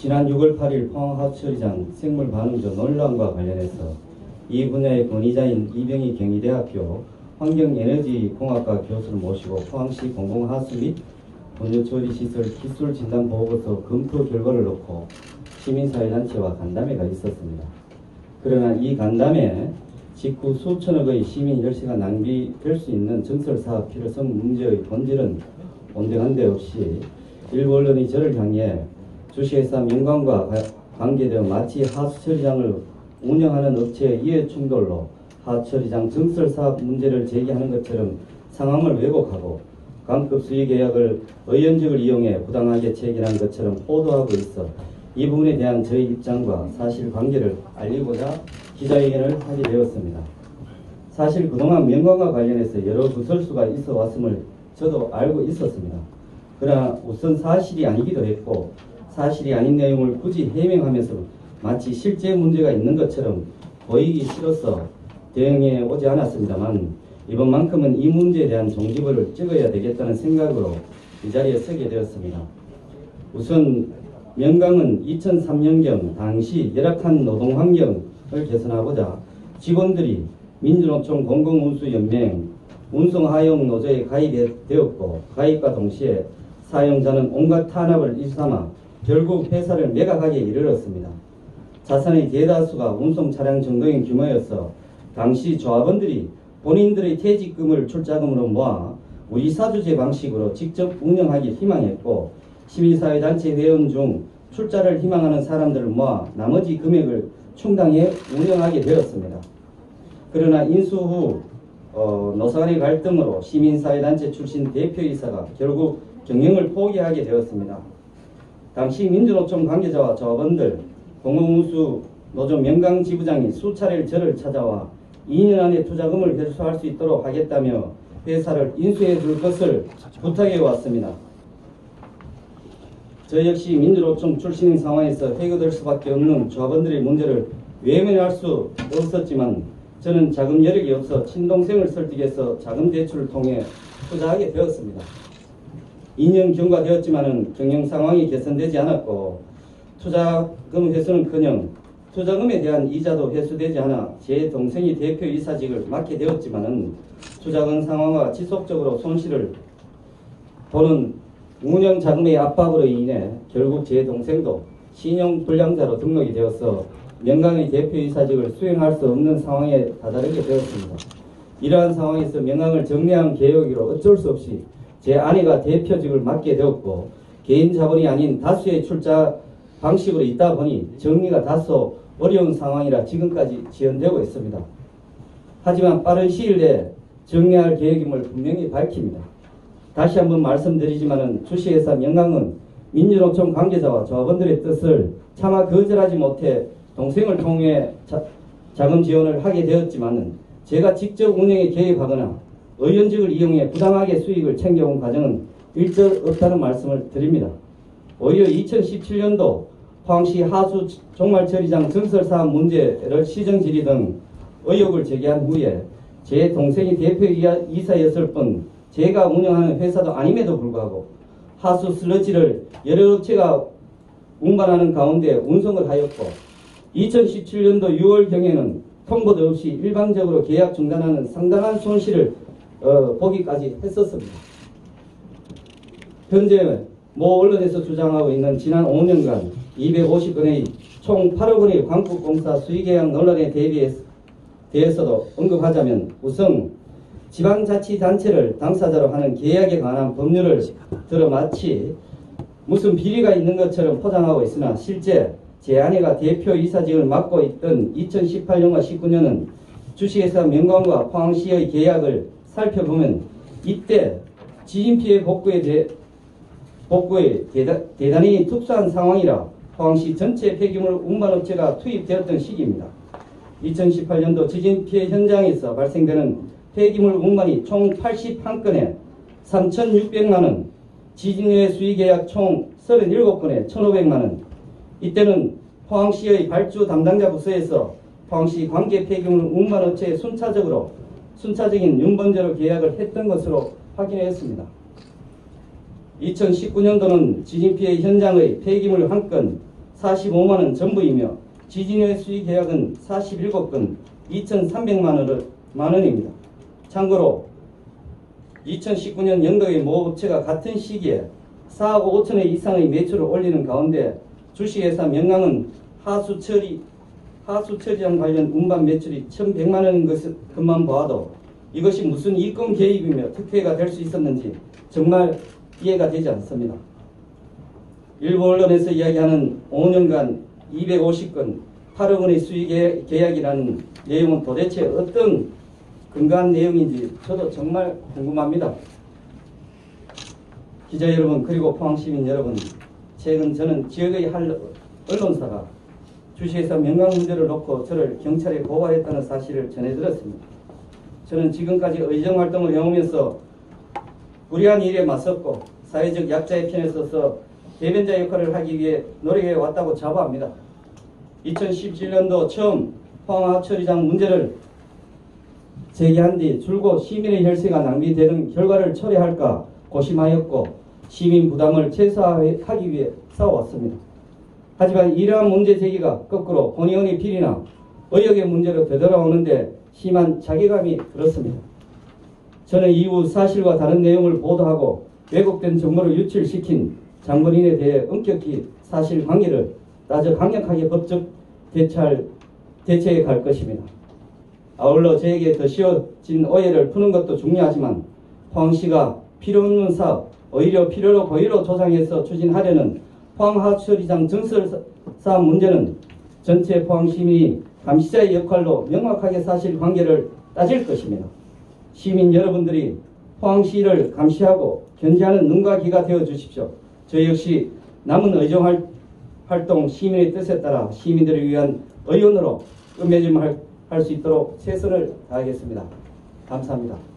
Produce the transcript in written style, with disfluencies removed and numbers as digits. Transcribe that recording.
지난 6월 8일 포항하수 처리장 생물 반응조 논란과 관련해서 이 분야의 권위자인 이병희 경희대학교 환경에너지공학과 교수를 모시고 포항시 공공하수 및 분유처리시설 기술진단보고서 검토 결과를 놓고 시민사회단체와 간담회가 있었습니다. 그러나 이 간담회 직후 수천억의 시민 혈세가 낭비될 수 있는 증설사업 필요성 문제의 본질은 온데간데 없이 일부 언론이 저를 향해 주식회사 명강과 관계되어 마치 하수처리장을 운영하는 업체의 이해충돌로 하수처리장 증설사업 문제를 제기하는 것처럼 상황을 왜곡하고 강급 수의계약을 의원직을 이용해 부당하게 체결한 것처럼 보도하고 있어 이 부분에 대한 저희 입장과 사실관계를 알리고자 기자회견을 하게 되었습니다. 사실 그동안 명강과 관련해서 여러 구설수가 있어 왔음을 저도 알고 있었습니다. 그러나 우선 사실이 아니기도 했고 사실이 아닌 내용을 굳이 해명하면서 마치 실제 문제가 있는 것처럼 보이기 싫어서 대응해 오지 않았습니다만 이번만큼은 이 문제에 대한 종지부를 찍어야 되겠다는 생각으로 이 자리에 서게 되었습니다. 우선 명강은 2003년경 당시 열악한 노동환경을 개선하고자 직원들이 민주노총 공공운수연맹 운송하용노조에 가입되었고 가입과 동시에 사용자는 온갖 탄압을 일삼아 결국 회사를 매각하기에 이르렀습니다. 자산의 대다수가 운송차량 정도인 규모여서 당시 조합원들이 본인들의 퇴직금을 출자금으로 모아 우리사주제 방식으로 직접 운영하기 희망했고 시민사회단체 회원 중 출자를 희망하는 사람들을 모아 나머지 금액을 충당해 운영하게 되었습니다. 그러나 인수 후 노사 간의 갈등으로 시민사회단체 출신 대표이사가 결국 경영을 포기하게 되었습니다. 당시 민주노총 관계자와 조합원들, 공공운수 노조 명강 지부장이 수차례 저를 찾아와 2년 안에 투자금을 회수할 수 있도록 하겠다며 회사를 인수해 줄 것을 부탁해 왔습니다. 저 역시 민주노총 출신인 상황에서 해결될 수밖에 없는 조합원들의 문제를 외면할 수 없었지만 저는 자금 여력이 없어 친동생을 설득해서 자금 대출을 통해 투자하게 되었습니다. 2년 경과되었지만 경영 상황이 개선되지 않았고 투자금 회수는커녕 투자금에 대한 이자도 회수되지 않아 제 동생이 대표이사직을 맡게 되었지만 투자금 상황과 지속적으로 손실을 보는 운영 자금의 압박으로 인해 결국 제 동생도 신용불량자로 등록이 되어서 명강의 대표이사직을 수행할 수 없는 상황에 다다르게 되었습니다. 이러한 상황에서 명강을 정리한 계획으로 어쩔 수 없이 제 아내가 대표직을 맡게 되었고 개인 자본이 아닌 다수의 출자 방식으로 있다 보니 정리가 다소 어려운 상황이라 지금까지 지연되고 있습니다. 하지만 빠른 시일 내에 정리할 계획임을 분명히 밝힙니다. 다시 한번 말씀드리지만 주식회사 명강은 민주노총 관계자와 조합원들의 뜻을 차마 거절하지 못해 동생을 통해 자금 지원을 하게 되었지만 제가 직접 운영에 개입하거나 의원직을 이용해 부당하게 수익을 챙겨온 과정은 일절 없다는 말씀을 드립니다. 오히려 2017년도 포항시 하수 종말처리장 증설사업 문제를 시정질의 등 의혹을 제기한 후에 제 동생이 대표이사였을 뿐 제가 운영하는 회사도 아님에도 불구하고 하수 슬러지를 여러 업체가 운반하는 가운데 운송을 하였고 2017년도 6월경에는 통보도 없이 일방적으로 계약 중단하는 상당한 손실을 보기까지 했었습니다. 현재 모 언론에서 주장하고 있는 지난 5년간 250건의 총 8억 원의 광북공사 수의계약 논란에 대해서도 언급하자면 우선 지방자치단체를 당사자로 하는 계약에 관한 법률을 들어 마치 무슨 비리가 있는 것처럼 포장하고 있으나 실제 제 아내가 대표이사직을 맡고 있던 2018년과 19년은 주식회사 명강과 포항시의 계약을 살펴보면 이때 지진피해 복구에 대단히 특수한 상황이라 포항시 전체 폐기물 운반업체가 투입되었던 시기입니다. 2018년도 지진피해 현장에서 발생되는 폐기물 운반이 총 81건에 3,600만원, 지진외 수의계약 총 37건에 1,500만원. 이때는 포항시의 발주 담당자 부서에서 포항시 관계 폐기물 운반업체에 순차적인 윤번제로 계약을 했던 것으로 확인했습니다. 2019년도는 지진피해 현장의 폐기물 1건, 45만 원 전부이며 지진의 수의 계약은 47건 2,300만 원입니다. 참고로 2019년 연도의 모 업체가 같은 시기에 4억 5천회 이상의 매출을 올리는 가운데 주식회사 명강은 하수처리장 관련 운반 매출이 1,100만 원인 것만 봐도 이것이 무슨 이권 개입이며 특혜가 될 수 있었는지 정말 이해가 되지 않습니다. 일부 언론에서 이야기하는 5년간 250건 8억 원의 수익 계약이라는 내용은 도대체 어떤 근거한 내용인지 저도 정말 궁금합니다. 기자 여러분, 그리고 포항시민 여러분, 최근 저는 지역의 한 언론사가 주식회사 명강 문제를 놓고 저를 경찰에 고발했다는 사실을 전해들었습니다. 저는 지금까지 의정활동을 해오면서 불의한 일에 맞섰고 사회적 약자의 편에 서서 대변자 역할을 하기 위해 노력해 왔다고 자부합니다. 2017년도 처음 포항하처리장 문제를 제기한 뒤 줄곧 시민의 혈세가 낭비되는 결과를 초래할까 고심하였고 시민 부담을 최소화하기 위해 싸워왔습니다. 하지만 이러한 문제 제기가 거꾸로 본의원의 비리나 의혹의 문제로 되돌아오는데 심한 자괴감이 들었습니다. 저는 이후 사실과 다른 내용을 보도하고 왜곡된 정보를 유출시킨 장본인에 대해 엄격히 사실관계를 따져 강력하게 법적 대처해 갈 것입니다. 아울러 저에게 더 씌워진 오해를 푸는 것도 중요하지만 포항시가 필요 없는 사업, 오히려 필요로 고의로 조장해서 추진하려는 포항하처리장 증설 사업 문제는 전체 포항시민이 감시자의 역할로 명확하게 사실관계를 따질 것입니다. 시민 여러분들이 포항시를 감시하고 견제하는 눈과 귀가 되어 주십시오. 저 역시 남은 의정활동 시민의 뜻에 따라 시민들을 위한 의원으로 끝맺음할 수 있도록 최선을 다하겠습니다. 감사합니다.